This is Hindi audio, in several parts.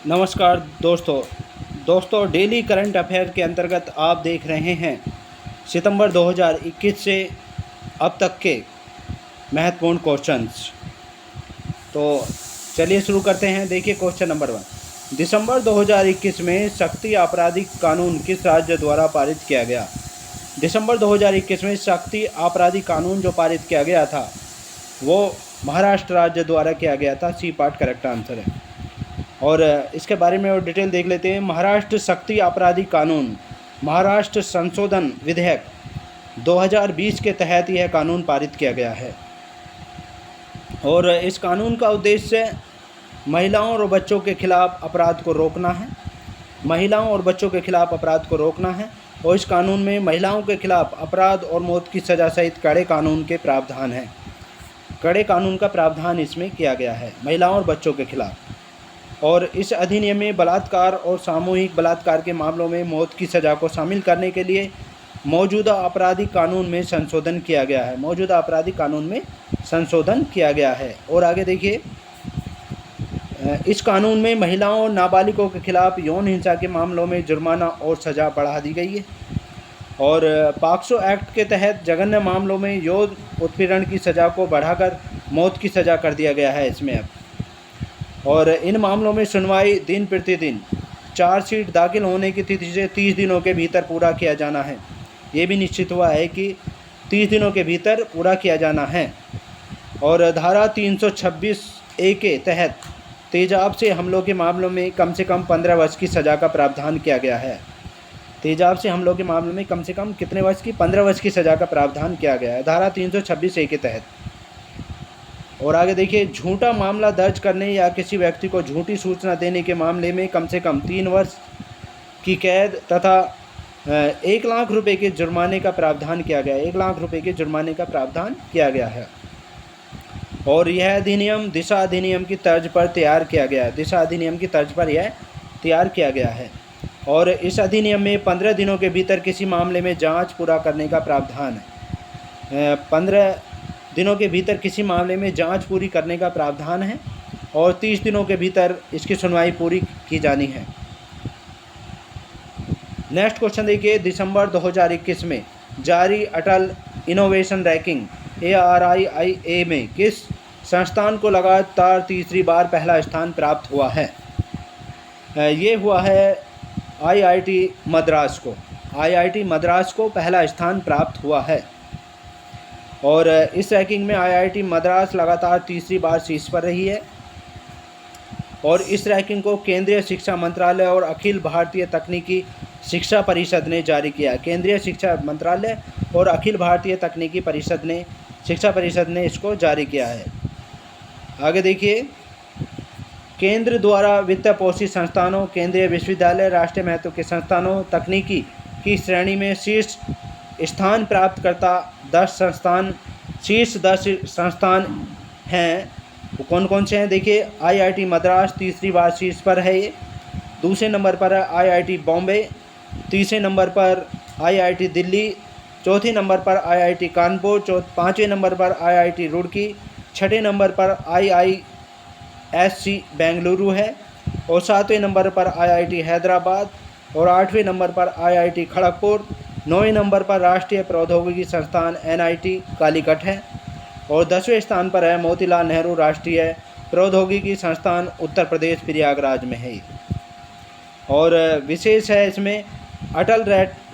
नमस्कार दोस्तों डेली करंट अफेयर के अंतर्गत आप देख रहे हैं सितंबर 2021 से अब तक के महत्वपूर्ण क्वेश्चंस। तो चलिए शुरू करते हैं। देखिए क्वेश्चन नंबर 1, दिसंबर 2021 में शक्ति आपराधिक कानून किस राज्य द्वारा पारित किया गया? दिसंबर 2021 में शक्ति आपराधिक कानून जो पारित किया गया था वो महाराष्ट्र राज्य द्वारा किया गया था। सी पार्ट करेक्ट आंसर है। और इसके बारे में और डिटेल देख लेते हैं। महाराष्ट्र शक्ति आपराधिक कानून, महाराष्ट्र संशोधन विधेयक 2020 के तहत यह कानून पारित किया गया है। और इस कानून का उद्देश्य महिलाओं और बच्चों के खिलाफ अपराध को रोकना है। महिलाओं और बच्चों के खिलाफ अपराध को रोकना है। और इस कानून में महिलाओं के खिलाफ अपराध और मौत की सज़ा सहित कड़े कानून के प्रावधान हैं। कड़े कानून का प्रावधान इसमें किया गया है महिलाओं और बच्चों के खिलाफ। और इस अधिनियम में बलात्कार और सामूहिक बलात्कार के मामलों में मौत की सज़ा को शामिल करने के लिए मौजूदा आपराधिक कानून में संशोधन किया गया है। मौजूदा आपराधिक कानून में संशोधन किया गया है। और आगे देखिए, इस कानून में महिलाओं और नाबालिगों के खिलाफ यौन हिंसा के मामलों में जुर्माना और सज़ा बढ़ा दी गई है। और पॉक्सो एक्ट के तहत जघन्य मामलों में यौन उत्पीड़न की सज़ा को बढ़ाकर मौत की सज़ा कर दिया गया है इसमें अब। और इन मामलों में सुनवाई दिन प्रतिदिन चार्जशीट दाखिल होने की तिथि से 30 दिनों के भीतर पूरा किया जाना है। ये भी निश्चित हुआ है कि 30 दिनों के भीतर पूरा किया जाना है। और धारा 326A के तहत तेजाब से हमलों के मामलों में कम से कम 15 वर्ष की सज़ा का प्रावधान किया गया है। तेजाब से हमलों के मामलों में कम से कम कितने वर्ष की? 15 वर्ष की सज़ा का प्रावधान किया गया है धारा 326A के तहत। और आगे देखिए, झूठा मामला दर्ज करने या किसी व्यक्ति को झूठी सूचना देने के मामले में कम से कम 3 वर्ष की कैद तथा 1 लाख रुपए के जुर्माने का प्रावधान किया गया है। 1 लाख रुपए के जुर्माने का प्रावधान किया गया है। और यह अधिनियम दिशा अधिनियम की तर्ज पर तैयार किया गया है। दिशा अधिनियम की तर्ज पर यह तैयार किया गया है। और इस अधिनियम में 15 दिनों के भीतर किसी मामले में जाँच पूरा करने का प्रावधान है। 15 दिनों के भीतर किसी मामले में जांच पूरी करने का प्रावधान है। और 30 दिनों के भीतर इसकी सुनवाई पूरी की जानी है। नेक्स्ट क्वेश्चन देखिए, दिसंबर 2021 में जारी अटल इनोवेशन रैंकिंग ARIIA में किस संस्थान को लगातार तीसरी बार पहला स्थान प्राप्त हुआ है? ये हुआ है IIT मद्रास को। IIT मद्रास को पहला स्थान प्राप्त हुआ है। और इस रैंकिंग में IIT मद्रास लगातार तीसरी बार शीर्ष पर रही है। और इस रैंकिंग को केंद्रीय शिक्षा मंत्रालय और अखिल भारतीय तकनीकी शिक्षा परिषद ने जारी किया। केंद्रीय शिक्षा मंत्रालय और अखिल भारतीय तकनीकी शिक्षा परिषद ने इसको जारी किया है। आगे देखिए, केंद्र द्वारा वित्त पोषित संस्थानों, केंद्रीय विश्वविद्यालय, राष्ट्रीय महत्व के संस्थानों, तकनीकी की श्रेणी में शीर्ष स्थान प्राप्त करता 10 संस्थान, शीर्ष 10 संस्थान हैं। वो कौन कौन से हैं? देखिए, IIT मद्रास तीसरी बार शीर्ष पर है ये। दूसरे नंबर पर है IIT बॉम्बे। तीसरे नंबर पर IIT दिल्ली। चौथे नंबर पर IIT कानपुर। पाँचवें नंबर पर IIT रुड़की। छठे नंबर पर IISc बेंगलुरु है। और 7वें नंबर पर IIT हैदराबाद। और 8वें नंबर पर IIT खड़गपुर। 9वें नंबर पर राष्ट्रीय प्रौद्योगिकी संस्थान NIT कालीकट है। और 10वें स्थान पर है मोतीलाल नेहरू राष्ट्रीय प्रौद्योगिकी संस्थान, उत्तर प्रदेश प्रयागराज में है। और विशेष है इसमें अटल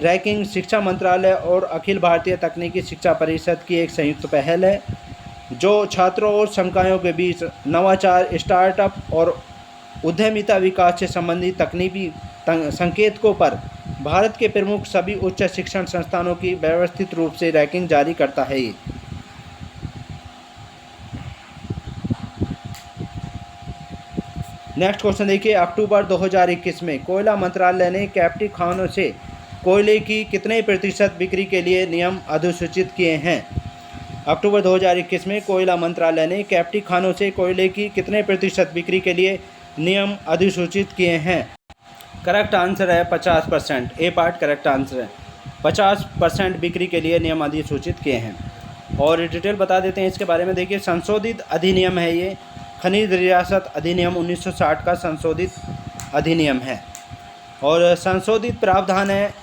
रैंकिंग शिक्षा मंत्रालय और अखिल भारतीय तकनीकी शिक्षा परिषद की एक संयुक्त पहल है जो छात्रों और संकायों के बीच नवाचार, स्टार्टअप और उद्यमिता विकास से संबंधित तकनीकी संकेतकों पर भारत के प्रमुख सभी उच्च शिक्षण संस्थानों की व्यवस्थित रूप से रैंकिंग जारी करता है। ये नेक्स्ट क्वेश्चन देखिए, अक्टूबर 2021 में कोयला मंत्रालय ने कैप्टिव खानों से कोयले की कितने प्रतिशत बिक्री के लिए नियम अधिसूचित किए हैं? अक्टूबर 2021 में कोयला मंत्रालय ने कैप्टिव खानों से कोयले की कितने प्रतिशत बिक्री के लिए नियम अधिसूचित किए हैं? करेक्ट आंसर है 50%। ए पार्ट करेक्ट आंसर है। 50% बिक्री के लिए नियम अधिसूचित किए हैं। और डिटेल बता देते हैं इसके बारे में। देखिए, संशोधित अधिनियम है ये, खनिज रियासत अधिनियम 1960 का संशोधित अधिनियम है। और संशोधित प्रावधान है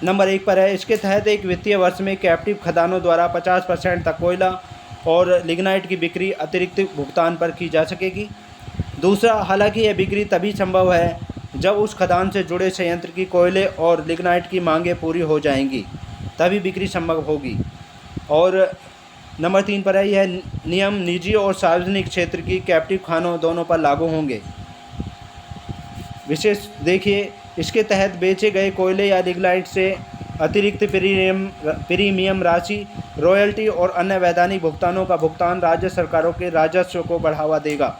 नंबर 1 पर है। इसके तहत एक वित्तीय वर्ष में कैप्टिव खदानों द्वारा 50% तक कोयला और लिग्नाइट की बिक्री अतिरिक्त भुगतान पर की जा सकेगी। दूसरा, हालांकि यह बिक्री तभी संभव है जब उस खदान से जुड़े संयंत्र की कोयले और लिग्नाइट की मांगें पूरी हो जाएंगी, तभी बिक्री संभव होगी। और नंबर 3 पर है, यह नियम निजी और सार्वजनिक क्षेत्र की कैप्टिव खानों दोनों पर लागू होंगे। विशेष देखिए, इसके तहत बेचे गए कोयले या लिग्नाइट से अतिरिक्त प्रीमियम राशि, रॉयल्टी और अन्य वैधानिक भुगतानों का भुगतान राज्य सरकारों के राजस्व को बढ़ावा देगा।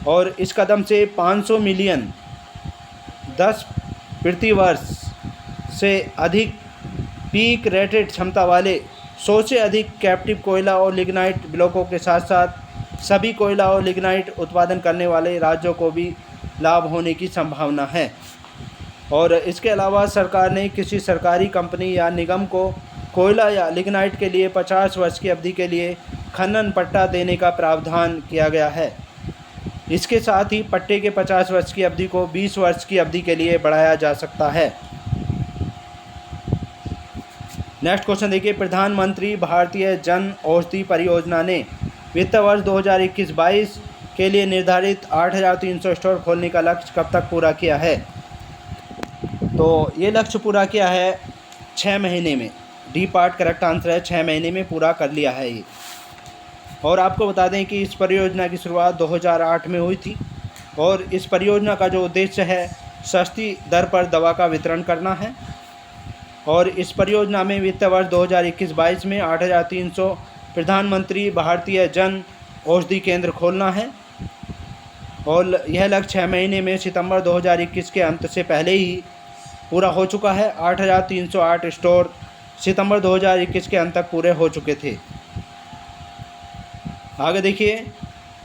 और इस कदम से 500 मिलियन 10 प्रति वर्ष से अधिक पीक रेटेड क्षमता वाले 100 से अधिक कैप्टिव कोयला और लिग्नाइट ब्लॉकों के साथ साथ सभी कोयला और लिग्नाइट उत्पादन करने वाले राज्यों को भी लाभ होने की संभावना है। और इसके अलावा सरकार ने किसी सरकारी कंपनी या निगम को कोयला या लिग्नाइट के लिए 50 वर्ष की अवधि के लिए खनन पट्टा देने का प्रावधान किया गया है। इसके साथ ही पट्टे के 50 वर्ष की अवधि को 20 वर्ष की अवधि के लिए बढ़ाया जा सकता है। नेक्स्ट क्वेश्चन देखिए, प्रधानमंत्री भारतीय जन औषधि परियोजना ने वित्त वर्ष 2021-22 के लिए निर्धारित 8,300 स्टोर खोलने का लक्ष्य कब तक पूरा किया है? तो ये लक्ष्य पूरा किया है 6 महीने में। डी पार्ट करेक्ट आंसर है, 6 महीने में पूरा कर लिया है ये। और आपको बता दें कि इस परियोजना की शुरुआत 2008 में हुई थी और इस परियोजना का जो उद्देश्य है सस्ती दर पर दवा का वितरण करना है। और इस परियोजना में वित्त वर्ष 2021-22 में 8,300 प्रधानमंत्री भारतीय जन औषधि केंद्र खोलना है। और यह लक्ष्य 6 महीने में सितंबर 2021 के अंत से पहले ही पूरा हो चुका है। 8,308 स्टोर सितंबर 2021 के अंत तक पूरे हो चुके थे। आगे देखिए,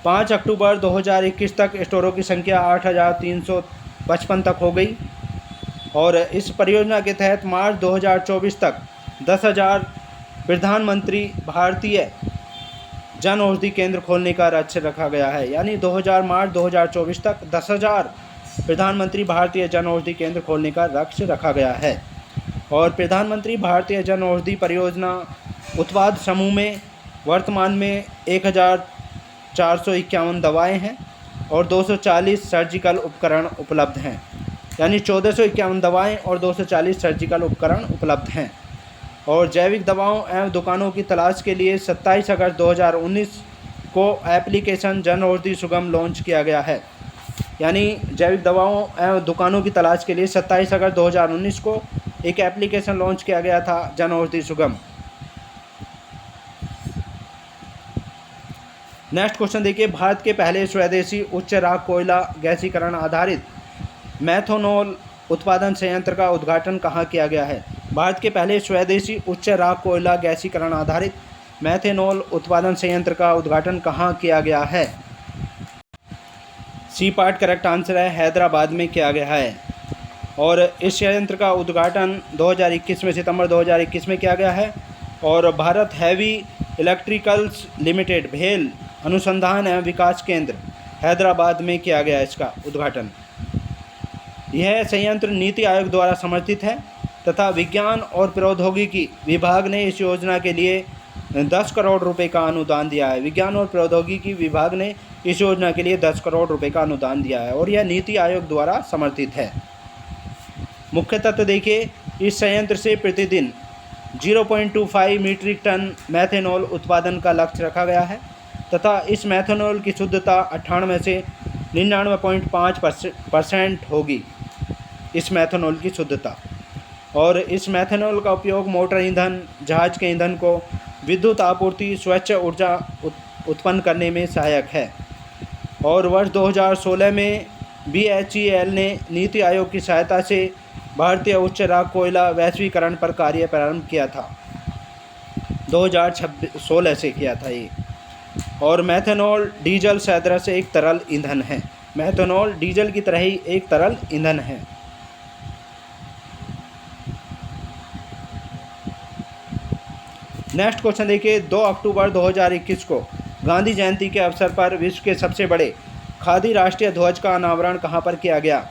5 अक्टूबर 2021 तक स्टोरों की संख्या 8,355 तक हो गई। और इस परियोजना के तहत मार्च 2024 तक 10,000 प्रधानमंत्री भारतीय जन औषधि केंद्र खोलने का लक्ष्य रखा गया है। यानी मार्च 2024 तक 10,000 प्रधानमंत्री भारतीय जन औषधि केंद्र खोलने का लक्ष्य रखा गया है। और प्रधानमंत्री भारतीय जन औषधि परियोजना उत्पाद समूह में वर्तमान में 1,451 दवाएं हैं और 240 सर्जिकल उपकरण उपलब्ध हैं। यानी 1,451 दवाएं और 240 सर्जिकल उपकरण उपलब्ध हैं। और जैविक दवाओं एवं दुकानों की तलाश के लिए 27 अगस्त 2019 को एप्लीकेशन जन औषधि सुगम लॉन्च किया गया है। यानी जैविक दवाओं एवं दुकानों की तलाश के लिए 27 अगस्त 2019 को एक एप्लीकेशन लॉन्च किया गया था, जन औषधि सुगम। नेक्स्ट क्वेश्चन देखिए, भारत के पहले स्वदेशी उच्च राग कोयला गैसीकरण आधारित मेथनॉल उत्पादन संयंत्र का उद्घाटन कहाँ किया गया है? भारत के पहले स्वदेशी उच्च राग कोयला गैसीकरण आधारित मेथनॉल उत्पादन संयंत्र का उद्घाटन कहाँ किया गया है? सी पार्ट करेक्ट आंसर है, हैदराबाद में किया गया है। और इस संयंत्र का उद्घाटन 2021 में सितंबर 2021 में किया गया है। और भारत हैवी इलेक्ट्रिकल्स लिमिटेड भेल अनुसंधान एवं विकास केंद्र हैदराबाद में किया गया इसका उद्घाटन। यह संयंत्र नीति आयोग द्वारा समर्थित है तथा विज्ञान और प्रौद्योगिकी विभाग ने इस योजना के लिए 10 करोड़ रुपए का अनुदान दिया है। विज्ञान और प्रौद्योगिकी विभाग ने इस योजना के लिए 10 करोड़ रुपए का अनुदान दिया है और यह नीति आयोग द्वारा समर्थित है। मुख्य तत्व देखिए, इस संयंत्र से प्रतिदिन 0.25 मीट्रिक टन मेथनॉल उत्पादन का लक्ष्य रखा गया है तथा इस मेथनॉल की शुद्धता 98 से 99.5% होगी इस मेथनॉल की शुद्धता। और इस मेथनॉल का उपयोग मोटर ईंधन, जहाज के ईंधन को विद्युत आपूर्ति, स्वच्छ ऊर्जा उत्पन्न करने में सहायक है। और वर्ष 2016 में BHEL ने नीति आयोग की सहायता से भारतीय उच्च राग कोयला वैश्वीकरण पर कार्य प्रारंभ किया था। 2016 से किया था ये। और मेथनॉल डीजल सदृश एक तरल ईंधन है। मेथनॉल डीजल की तरह ही एक तरल ईंधन है। नेक्स्ट क्वेश्चन देखिए, 2 अक्टूबर 2021 को गांधी जयंती के अवसर पर विश्व के सबसे बड़े खादी राष्ट्रीय ध्वज का अनावरण कहाँ पर किया गया?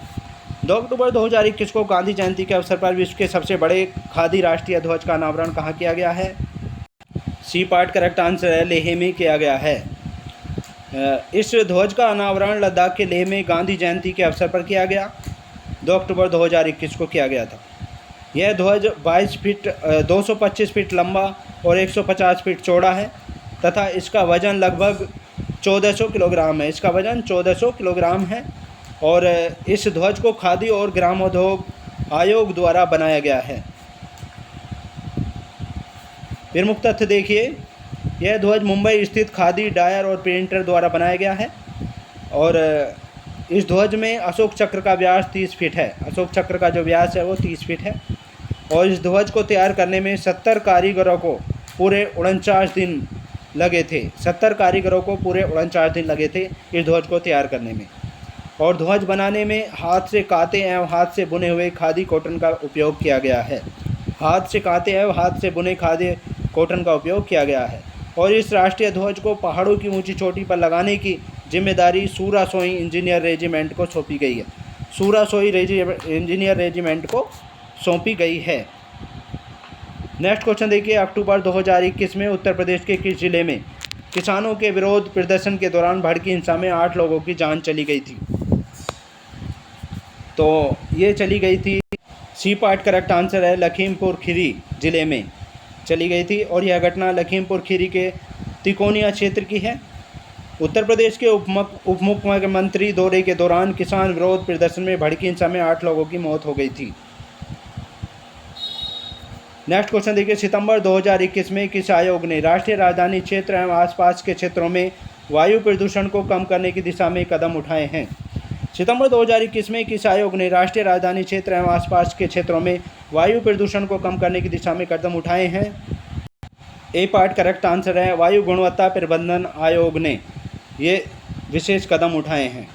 2 अक्टूबर 2021 को गांधी जयंती के अवसर पर विश्व के सबसे बड़े खादी राष्ट्रीय ध्वज का अनावरण कहाँ किया गया है? सी पार्ट करेक्ट आंसर है, लेह में किया गया है। इस ध्वज का अनावरण लद्दाख के लेह में गांधी जयंती के अवसर पर किया गया। 2 अक्टूबर 2021 को किया गया था। यह ध्वज 225 फीट लंबा और 150 फीट चौड़ा है तथा इसका वजन लगभग 1400 किलोग्राम है। इसका वजन 1400 किलोग्राम है और इस ध्वज को खादी और ग्रामोद्योग आयोग द्वारा बनाया गया है। प्रमुख तथ्य देखिए, यह ध्वज मुंबई स्थित खादी डायर और प्रिंटर द्वारा बनाया गया है और इस ध्वज में अशोक चक्र का व्यास 30 फीट है। अशोक चक्र का जो व्यास है वो 30 फीट है और इस ध्वज को तैयार करने में 70 कारीगरों को पूरे 49 दिन लगे थे। 70 कारीगरों को पूरे 49 दिन लगे थे इस ध्वज को तैयार करने में। और ध्वज बनाने में हाथ से काते एवं हाथ से बुने हुए खादी कॉटन का उपयोग किया गया है। हाथ से काते एवं हाथ से बुने खादी कॉटन का उपयोग किया गया है और इस राष्ट्रीय ध्वज को पहाड़ों की ऊंची चोटी पर लगाने की जिम्मेदारी सूरा सोई इंजीनियर रेजिमेंट को सौंपी गई है। सूरा सोई इंजीनियर रेजिमेंट को सौंपी गई है। नेक्स्ट क्वेश्चन देखिए, अक्टूबर 2021 में उत्तर प्रदेश के किस जिले में किसानों के विरोध प्रदर्शन के दौरान भड़की हिंसा में 8 लोगों की जान चली गई थी? तो ये चली गई थी, सी पार्ट करेक्ट आंसर है, लखीमपुर खीरी जिले में चली गई थी और यह घटना लखीमपुर खीरी के तिकोनिया क्षेत्र की है। उत्तर प्रदेश के उप मुख्यमंत्री दौरे के दौरान किसान विरोध प्रदर्शन में भड़की हिंसा में 8 लोगों की मौत हो गई थी। नेक्स्ट क्वेश्चन देखिए, सितंबर 2021 में किस आयोग ने राष्ट्रीय राजधानी क्षेत्र एवं आसपास के क्षेत्रों में वायु प्रदूषण को कम करने की दिशा में कदम उठाए हैं? सितंबर 2021 में किस आयोग ने राष्ट्रीय राजधानी क्षेत्र एवं आसपास के क्षेत्रों में वायु प्रदूषण को कम करने की दिशा में कदम उठाए हैं? ए पार्ट करेक्ट आंसर है, वायु गुणवत्ता प्रबंधन आयोग ने ये विशेष कदम उठाए हैं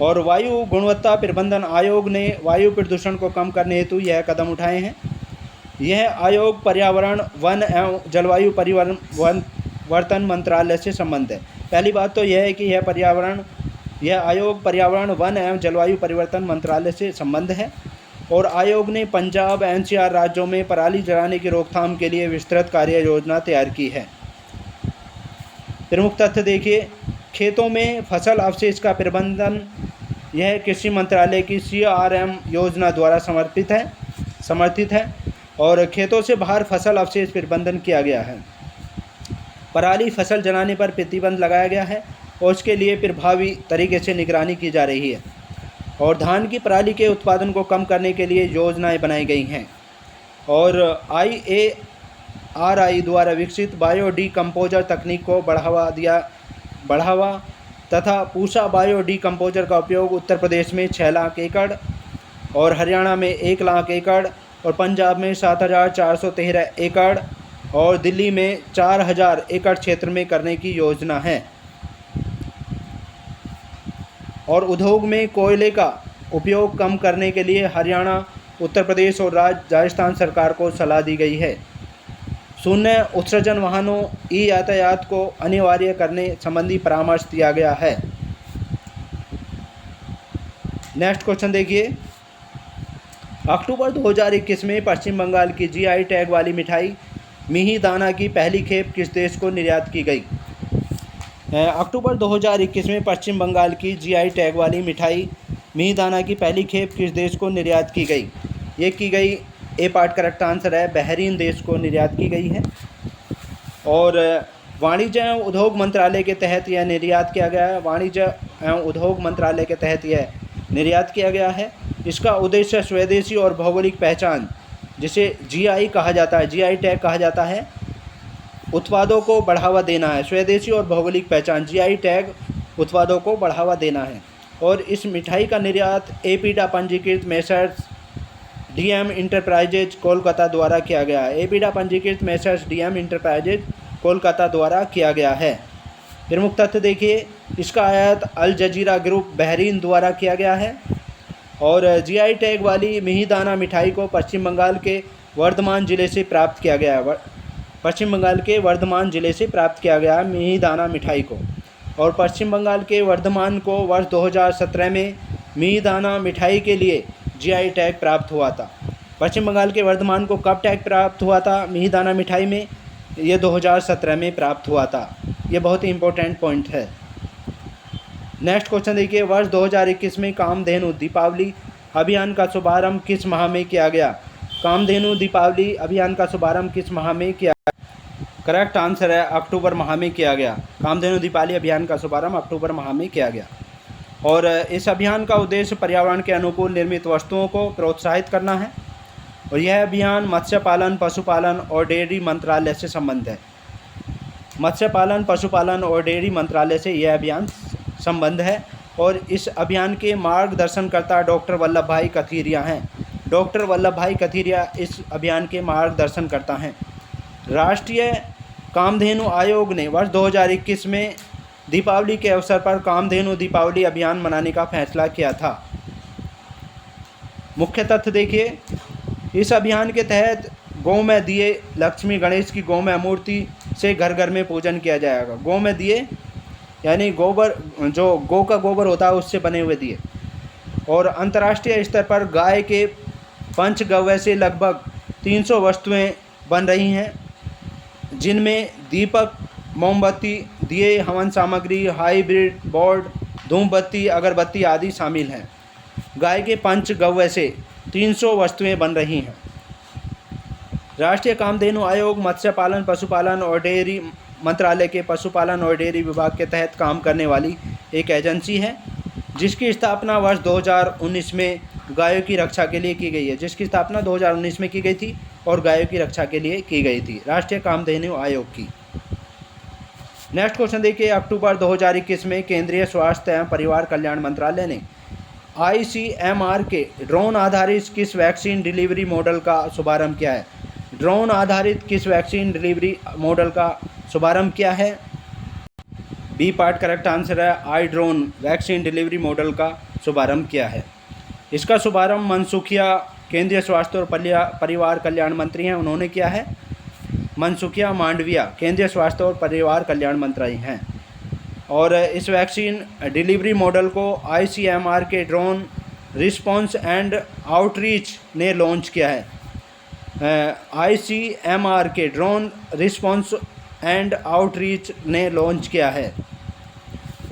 और वायु गुणवत्ता प्रबंधन आयोग ने वायु प्रदूषण को कम करने हेतु यह कदम उठाए हैं। यह आयोग पर्यावरण, वन एवं जलवायु परिवर्तन मंत्रालय से संबंध है। पहली बात तो यह है कि यह आयोग पर्यावरण, वन एवं जलवायु परिवर्तन मंत्रालय से संबंध है और आयोग ने पंजाब एनसीआर राज्यों में पराली जलाने की रोकथाम के लिए विस्तृत कार्य योजना तैयार की है। प्रमुख तथ्य देखिए, खेतों में फसल अवशेष का प्रबंधन यह कृषि मंत्रालय की CRM योजना द्वारा समर्थित है और खेतों से बाहर फसल अवशेष प्रबंधन किया गया है। पराली फसल जलाने पर प्रतिबंध लगाया गया है और उसके लिए प्रभावी तरीके से निगरानी की जा रही है और धान की पराली के उत्पादन को कम करने के लिए योजनाएं बनाई गई हैं और IARI द्वारा विकसित बायोडीकम्पोजर तकनीक को बढ़ावा तथा पूसा बायोडीकम्पोजर का उपयोग उत्तर प्रदेश में 6 लाख एकड़ और हरियाणा में 1 लाख एकड़ और पंजाब में 7,413 एकड़ और दिल्ली में 4,000 एकड़ क्षेत्र में करने की योजना है। और उद्योग में कोयले का उपयोग कम करने के लिए हरियाणा, उत्तर प्रदेश और राजस्थान सरकार को सलाह दी गई है। शून्य उत्सर्जन वाहनों यातायात को अनिवार्य करने संबंधी परामर्श दिया गया है। नेक्स्ट क्वेश्चन देखिए, अक्टूबर 2021 में पश्चिम बंगाल की GI टैग वाली मिठाई मिहिदाना की पहली खेप किस देश को निर्यात की गई? अक्टूबर 2021 में पश्चिम बंगाल की GI टैग वाली मिठाई मिहिदाना की पहली खेप किस देश को निर्यात की गई? ये की गई, ए पार्ट करेक्ट आंसर है, बहरीन देश को निर्यात की गई है और वाणिज्य एवं उद्योग मंत्रालय के तहत यह निर्यात किया गया है। वाणिज्य एवं उद्योग मंत्रालय के तहत यह निर्यात किया गया है। इसका उद्देश्य स्वदेशी और भौगोलिक पहचान, जिसे GI कहा जाता है, GI टैग कहा जाता है, उत्पादों को बढ़ावा देना है। स्वदेशी और भौगोलिक पहचान, GI टैग उत्पादों को बढ़ावा देना है और इस मिठाई का निर्यात एपीडा पंजीकृत मेसर्स DM इंटरप्राइजेज कोलकाता द्वारा किया गया है। एपीडा पंजीकृत मेसर्स DM इंटरप्राइजेज कोलकाता द्वारा किया गया है। प्रमुख तथ्य देखिए, इसका आयात अल जजीरा ग्रुप बहरीन द्वारा किया गया है और GI टैग वाली मिहिदाना मिठाई को पश्चिम बंगाल के वर्धमान ज़िले से प्राप्त किया गया है। पश्चिम बंगाल के वर्धमान ज़िले से प्राप्त किया गया है मिहिदाना मिठाई को और पश्चिम बंगाल के वर्धमान को वर्ष 2017 में मिहिदाना मिठाई के लिए जीआई टैग प्राप्त हुआ था। पश्चिम बंगाल के वर्धमान को कब टैग प्राप्त हुआ था मिहिदाना मिठाई में? ये 2017 में प्राप्त हुआ था। ये बहुत ही इम्पोर्टेंट पॉइंट है। नेक्स्ट क्वेश्चन देखिए, वर्ष 2021 में कामधेनु दीपावली अभियान का शुभारंभ किस माह में किया गया? कामधेनु दीपावली अभियान का शुभारंभ किस माह में किया? करेक्ट आंसर है अक्टूबर माह में किया गया। कामधेनु दीपावली अभियान का शुभारंभ अक्टूबर माह में किया गया। और इस अभियान का उद्देश्य पर्यावरण के अनुकूल निर्मित वस्तुओं को प्रोत्साहित करना है। और यह अभियान मत्स्य पालन, पशुपालन और डेयरी मंत्रालय से संबंध है। मत्स्य पालन, पशुपालन और डेयरी मंत्रालय से यह अभियान संबंध है। और इस अभियान के मार्गदर्शनकर्ता डॉक्टर वल्लभ भाई कथीरिया हैं। डॉक्टर वल्लभ भाई कथीरिया इस अभियान के मार्गदर्शनकर्ता हैं। राष्ट्रीय कामधेनु आयोग ने वर्ष 2021 में दीपावली के अवसर पर कामधेनु दीपावली अभियान मनाने का फैसला किया था। मुख्य तथ्य देखिए, इस अभियान के तहत गौ में दिए, लक्ष्मी गणेश की गौ में मूर्ति से घर घर में पूजन किया जाएगा। गौ में दिए यानी गोबर, जो गौ का गोबर होता है उससे बने हुए दिए। और अंतर्राष्ट्रीय स्तर पर गाय के पंचगव्य से लगभग 300 वस्तुएं बन रही हैं, जिनमें दीपक, मोमबत्ती, दिए, हवन सामग्री, हाइब्रिड बोर्ड, धूमबत्ती, अगरबत्ती आदि शामिल हैं। गाय के पंचगव्य से 300 वस्तुएं बन रही हैं। राष्ट्रीय कामधेनु आयोग मत्स्य पालन, पशुपालन और डेयरी मंत्रालय के पशुपालन और डेयरी विभाग के तहत काम करने वाली एक एजेंसी है, जिसकी स्थापना वर्ष 2019 में गायों की रक्षा के लिए की गई है। जिसकी स्थापना 2019 में की गई थी और गायों की रक्षा के लिए की गई थी, राष्ट्रीय कामधेनु आयोग की। नेक्स्ट क्वेश्चन देखिए, अक्टूबर 2021 में केंद्रीय स्वास्थ्य एवं परिवार कल्याण मंत्रालय ने ICMR के ड्रोन आधारित किस वैक्सीन डिलीवरी मॉडल का शुभारंभ किया है? ड्रोन आधारित किस वैक्सीन डिलीवरी मॉडल का शुभारंभ किया है? बी पार्ट करेक्ट आंसर है, आई ड्रोन वैक्सीन डिलीवरी मॉडल का शुभारंभ किया है। इसका शुभारंभ मनसुखिया केंद्रीय स्वास्थ्य और परिवार कल्याण मंत्री हैं, उन्होंने किया है। मनसुखिया मांडविया केंद्रीय स्वास्थ्य और परिवार कल्याण मंत्री हैं। और इस वैक्सीन डिलीवरी मॉडल को ICMR के ड्रोन रिस्पॉन्स एंड आउटरीच ने लॉन्च किया है। ICMR के ड्रोन रिस्पॉन्स एंड आउटरीच ने लॉन्च किया है।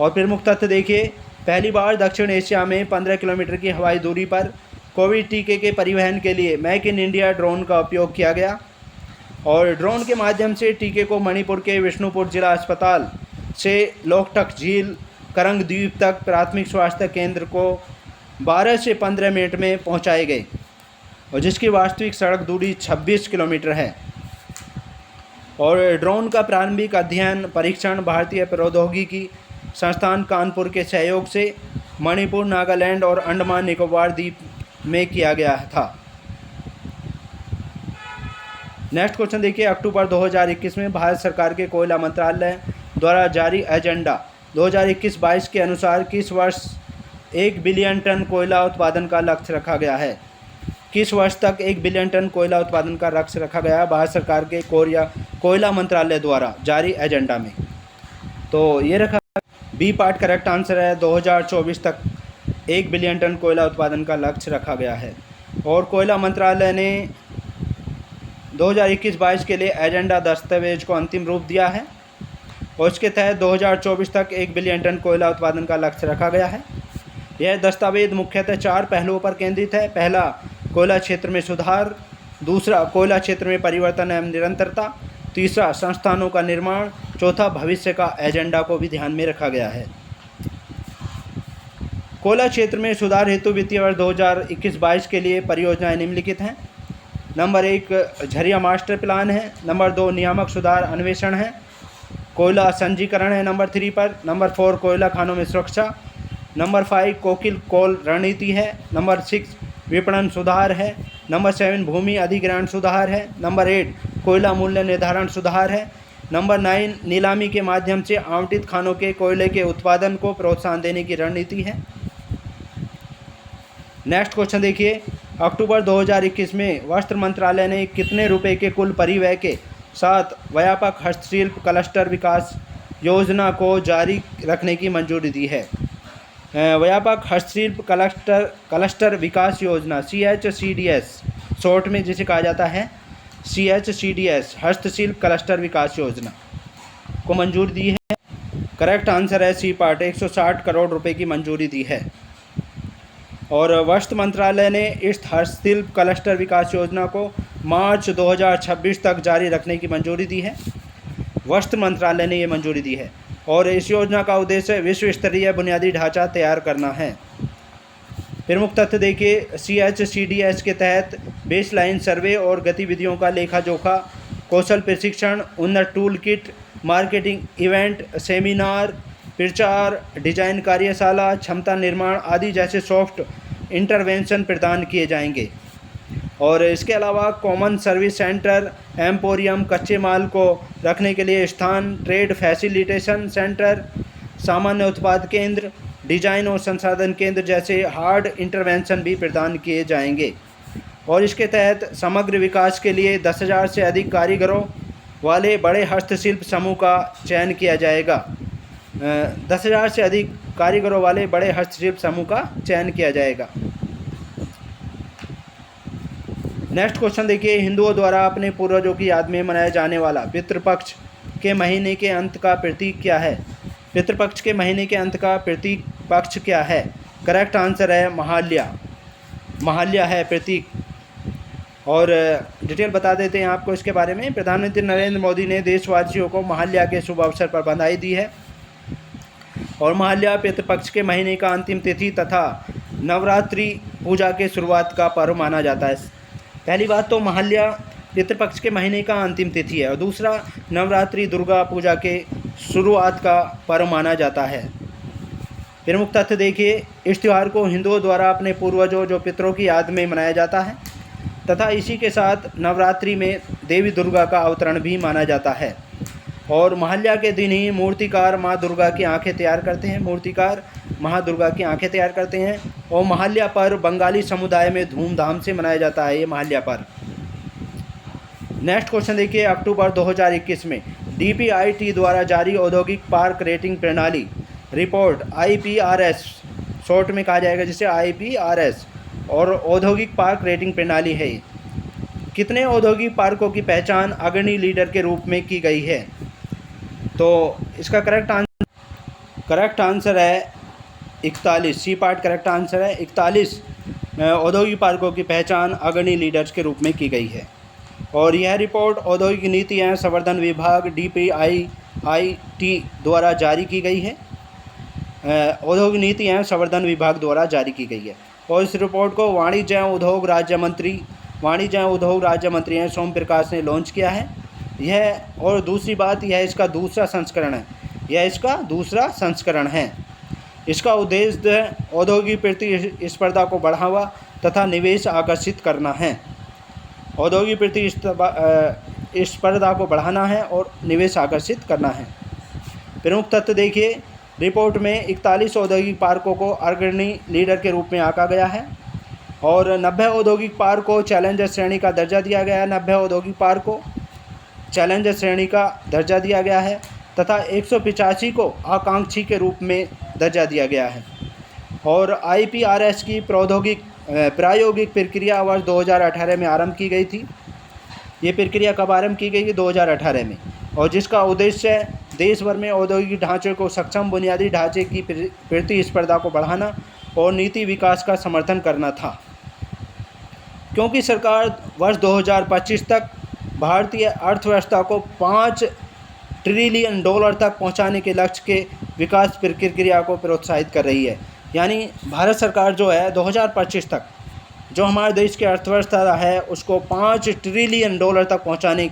और प्रमुख तथ्य देखिए, पहली बार दक्षिण एशिया में 15 किलोमीटर की हवाई दूरी पर कोविड टीके के परिवहन के लिए मेक इन इंडिया ड्रोन का उपयोग किया गया। और ड्रोन के माध्यम से टीके को मणिपुर के विष्णुपुर जिला अस्पताल से लोकटक झील, करंग द्वीप तक प्राथमिक स्वास्थ्य केंद्र को 12 से 15 मिनट में पहुंचाए गए, और जिसकी वास्तविक सड़क दूरी 26 किलोमीटर है। और ड्रोन का प्रारंभिक अध्ययन परीक्षण भारतीय प्रौद्योगिकी संस्थान कानपुर के सहयोग से मणिपुर, नागालैंड और अंडमान निकोबार द्वीप में किया गया था। नेक्स्ट क्वेश्चन देखिए, अक्टूबर 2021 में भारत सरकार के कोयला मंत्रालय द्वारा जारी एजेंडा 2021-22 के अनुसार किस वर्ष 1 बिलियन टन कोयला उत्पादन का लक्ष्य रखा गया है? किस वर्ष तक 1 बिलियन टन कोयला उत्पादन का लक्ष्य रखा गया है भारत सरकार के कोयला मंत्रालय द्वारा जारी एजेंडा में? तो ये रखा, बी पार्ट करेक्ट आंसर है, 2024 तक 1 बिलियन टन कोयला उत्पादन का लक्ष्य रखा गया है। और कोयला मंत्रालय ने 2021-22 के लिए एजेंडा दस्तावेज को अंतिम रूप दिया है, और इसके तहत 2024 तक 1 बिलियन टन कोयला उत्पादन का लक्ष्य रखा गया है। यह दस्तावेज मुख्यतः 4 पहलुओं पर केंद्रित है। पहला, कोयला क्षेत्र में सुधार। दूसरा, कोयला क्षेत्र में परिवर्तन एवं निरंतरता। तीसरा, संस्थानों का निर्माण। चौथा, भविष्य का एजेंडा को भी ध्यान में रखा गया है। कोयला क्षेत्र में सुधार हेतु वित्तीय वर्ष 2021-22 के लिए परियोजनाएं निम्नलिखित हैं। नंबर 1 झरिया मास्टर प्लान है। नंबर 2 नियामक सुधार अन्वेषण है। कोयला संजीकरण है नंबर 3 पर। नंबर 4 कोयला खानों में सुरक्षा। नंबर 5 कोकिल कोल रणनीति है। नंबर 6 विपणन सुधार है। नंबर 7 भूमि अधिग्रहण सुधार है। नंबर 8 कोयला मूल्य निर्धारण सुधार है। नंबर 9 नीलामी के माध्यम से आवंटित खानों के कोयले के उत्पादन को प्रोत्साहन देने की रणनीति है। नेक्स्ट क्वेश्चन देखिए, अक्टूबर 2021 में वस्त्र मंत्रालय ने कितने रुपए के कुल परिव्यय के साथ व्यापक हस्तशिल्प क्लस्टर विकास योजना को जारी रखने की मंजूरी दी है। व्यापक हस्तशिल्प क्लस्टर विकास योजना CHCDS शॉर्ट में जिसे कहा जाता है CHCDS हस्तशिल्प क्लस्टर विकास योजना को मंजूरी दी है। करेक्ट आंसर है सी पार्ट, 160 करोड़ रुपए की मंजूरी दी है। और वस्त्र मंत्रालय ने इस हस्तशिल्प क्लस्टर विकास योजना को मार्च 2026 तक जारी रखने की मंजूरी दी है। वस्त्र मंत्रालय ने ये मंजूरी दी है और इस योजना का उद्देश्य विश्व स्तरीय बुनियादी ढांचा तैयार करना है। प्रमुख तथ्य देखिए, CHCDS के तहत बेसलाइन सर्वे और गतिविधियों का लेखा जोखा, कौशल प्रशिक्षण, उन्नत tool kit, marketing event, seminar, प्रचार, डिजाइन कार्यशाला, क्षमता निर्माण आदि जैसे सॉफ्ट इंटरवेंशन प्रदान किए जाएंगे। और इसके अलावा कॉमन सर्विस सेंटर, एम्पोरियम, कच्चे माल को रखने के लिए स्थान, ट्रेड फैसिलिटेशन सेंटर, सामान्य उत्पाद केंद्र, डिजाइन और संसाधन केंद्र जैसे हार्ड इंटरवेंशन भी प्रदान किए जाएंगे। और इसके तहत समग्र विकास के लिए 10,000 से अधिक कारीगरों वाले बड़े हस्तशिल्प समूह का चयन किया जाएगा। 10,000 से अधिक कारीगरों वाले बड़े हस्तशिल्प समूह का चयन किया जाएगा। नेक्स्ट क्वेश्चन देखिए, हिंदुओं द्वारा अपने पूर्वजों की याद में मनाया जाने वाला पितृपक्ष के महीने के अंत का प्रतीक क्या है? पितृपक्ष के महीने के अंत का प्रतीक पक्ष क्या है? करेक्ट आंसर है महाल्या। महाल्या है प्रतीक। और डिटेल बता देते हैं आपको इसके बारे में। प्रधानमंत्री नरेंद्र मोदी ने देशवासियों को महाल्या के शुभ अवसर पर बधाई दी है। और महाल्या पितृपक्ष के महीने का अंतिम तिथि तथा नवरात्रि पूजा के शुरुआत का पर्व माना जाता है। पहली बात तो महाल्या पितृपक्ष के महीने का अंतिम तिथि है और दूसरा नवरात्रि दुर्गा पूजा के शुरुआत का पर्व माना जाता है। प्रमुख तथ्य देखिए, इस त्यौहार को हिंदुओं द्वारा अपने पूर्वजों जो पितरों की याद में मनाया जाता है तथा इसी के साथ नवरात्रि में देवी दुर्गा का अवतरण भी माना जाता है। और महाल्या के दिन ही मूर्तिकार माँ दुर्गा की आंखें तैयार करते हैं। मूर्तिकार माँ दुर्गा की आंखें तैयार करते हैं। और महाल्या पर्व बंगाली समुदाय में धूमधाम से मनाया जाता है ये महाल्या पर्व। नेक्स्ट क्वेश्चन देखिए, अक्टूबर 2021 में DPIT द्वारा जारी औद्योगिक पार्क रेटिंग प्रणाली रिपोर्ट IPRS शॉर्ट में कहा जाएगा जिसे IPRS और औद्योगिक पार्क रेटिंग प्रणाली है, कितने औद्योगिक पार्कों की पहचान अग्रणी लीडर के रूप में की गई है? तो इसका करेक्ट आंसर है 41। सी पार्ट करेक्ट आंसर है। 41 औद्योगिक पार्कों की पहचान अग्रणी लीडर्स के रूप में की गई है। और यह रिपोर्ट औद्योगिक नीति एवं संवर्धन विभाग DPIIT द्वारा जारी की गई है। औद्योगिक नीति एवं संवर्धन विभाग द्वारा जारी की गई है। और इस रिपोर्ट को वाणिज्य एवं उद्योग राज्य मंत्री हैं सोम प्रकाश ने लॉन्च किया है। यह और दूसरी बात यह इसका दूसरा संस्करण है। यह इसका दूसरा संस्करण है। इसका उद्देश्य औद्योगिक प्रतिस्पर्धा को बढ़ावा तथा निवेश आकर्षित करना है। औद्योगिक प्रतिस्पर्धा को बढ़ाना है और निवेश आकर्षित करना है। प्रमुख तथ्य देखिए, रिपोर्ट में 41 औद्योगिक पार्कों को अग्रणी लीडर के रूप में आंका गया है और 90 औद्योगिक पार्क को चैलेंजर श्रेणी का दर्जा दिया गया है। 90 औद्योगिक पार्क को चैलेंजर श्रेणी का दर्जा दिया गया है तथा 185 को आकांक्षी के रूप में दर्जा दिया गया है। और IPRS की प्रायोगिक प्रक्रिया वर्ष 2018 में आरंभ की गई थी। ये प्रक्रिया कब आरंभ की गई? 2018 में। और जिसका उद्देश्य देश भर में औद्योगिक ढांचे को सक्षम बुनियादी ढांचे की प्रतिस्पर्धा को बढ़ाना और नीति विकास का समर्थन करना था। क्योंकि सरकार वर्ष 2025 तक भारतीय अर्थव्यवस्था को $5 ट्रिलियन तक पहुंचाने के लक्ष्य के विकास प्रक्रिया को प्रोत्साहित कर रही है। यानी भारत सरकार जो है 2025 तक जो हमारे देश की अर्थव्यवस्था है उसको $5 ट्रिलियन तक पहुंचाने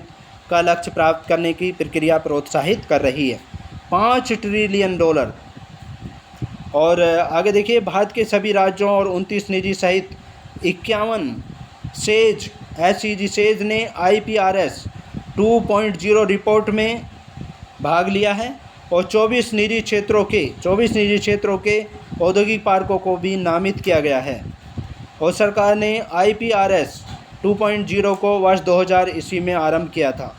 का लक्ष्य प्राप्त करने की प्रक्रिया प्रोत्साहित कर रही है। $5 ट्रिलियन। और आगे देखिए, भारत के सभी राज्यों और 29 निजी सहित 51 SEZ ने IPRS 2.0 रिपोर्ट में भाग लिया है और 24 निजी क्षेत्रों के औद्योगिक पार्कों को भी नामित किया गया है। और सरकार ने IPRS 2.0 को वर्ष 2000 ईस्वी में आरंभ किया था।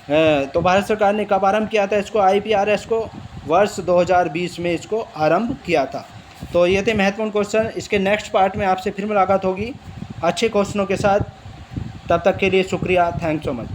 तो भारत सरकार ने कब आरंभ किया था इसको, IPRS को? वर्ष 2020 में इसको आरंभ किया था। तो ये थे महत्वपूर्ण क्वेश्चन। इसके नेक्स्ट पार्ट में आपसे फिर मुलाकात होगी अच्छे क्वेश्चनों के साथ। तब तक के लिए शुक्रिया। Thanks so much.